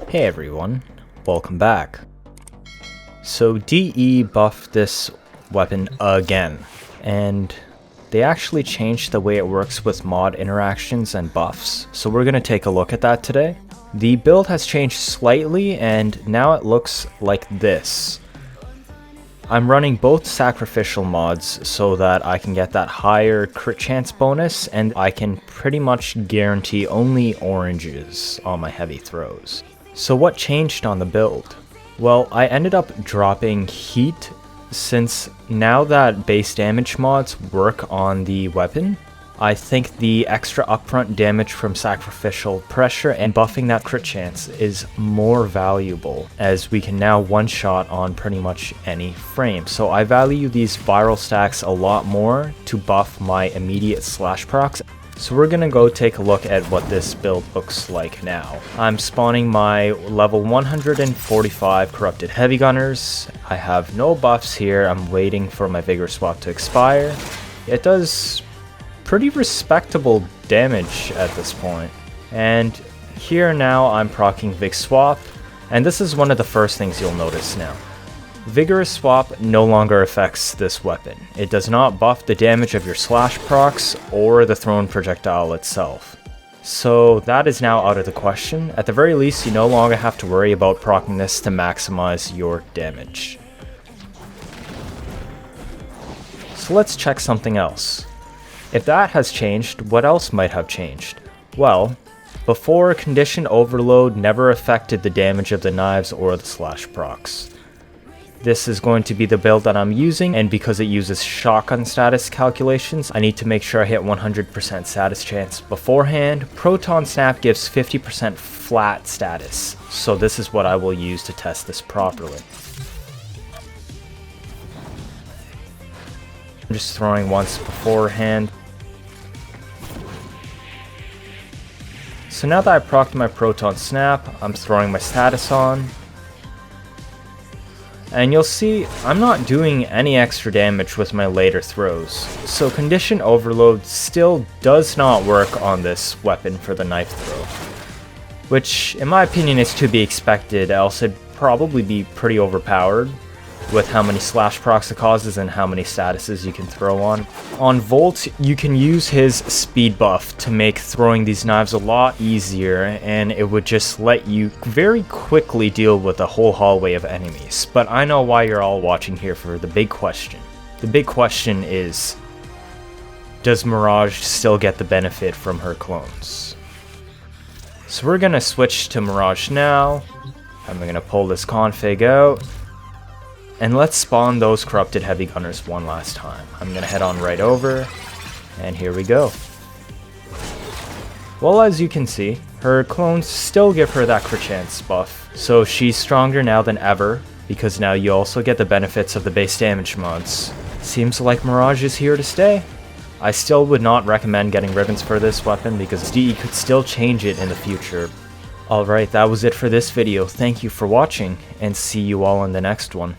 Hey everyone, welcome back. So DE buffed this weapon again, and they actually changed the way it works with mod interactions and buffs, so we're going to take a look at that today. The build has changed slightly and now it looks like this. I'm running both sacrificial mods so that I can get that higher crit chance bonus, and I can pretty much guarantee only oranges on my heavy throws. So what changed on the build? Well, I ended up dropping heat, since now that base damage mods work on the weapon. I think the extra upfront damage from sacrificial pressure and buffing that crit chance is more valuable, as we can now one-shot on pretty much any frame. So I value these viral stacks a lot more to buff my immediate slash procs. So we're gonna go take a look at what this build looks like now. I'm spawning my level 145 corrupted heavy gunners. I have no buffs here. I'm waiting for my Vigorous Swap to expire. It does pretty respectable damage at this point. And here now I'm proccing Vig Swap, and this is one of the first things you'll notice now. Vigorous Swap no longer affects this weapon. It does not buff the damage of your slash procs or the thrown projectile itself. So that is now out of the question. At the very least, you no longer have to worry about proccing this to maximize your damage. So let's check something else. If that has changed, what else might have changed? Well, before, condition overload never affected the damage of the knives or the slash procs. This is going to be the build that I'm using, and because it uses shotgun status calculations, I need to make sure I hit 100% status chance beforehand. Proton Snap gives 50% flat status, so this is what I will use to test this properly. I'm just throwing once beforehand. So now that I procced my Proton Snap, I'm throwing my status on. And you'll see I'm not doing any extra damage with my later throws. So condition overload still does not work on this weapon for the knife throw, which in my opinion is to be expected, else it'd probably be pretty overpowered with how many slash procs it causes and how many statuses you can throw on. On Volt, you can use his speed buff to make throwing these knives a lot easier, and it would just let you very quickly deal with a whole hallway of enemies. But I know why you're all watching here for the big question. The big question is, does Mirage still get the benefit from her clones? So we're gonna switch to Mirage now. I'm gonna pull this config out. And let's spawn those corrupted heavy gunners one last time. I'm gonna head on right over, and here we go. Well, as you can see, her clones still give her that crit chance buff, so she's stronger now than ever, because now you also get the benefits of the base damage mods. Seems like Mirage is here to stay. I still would not recommend getting ribbons for this weapon, because DE could still change it in the future. Alright, that was it for this video. Thank you for watching, and see you all in the next one.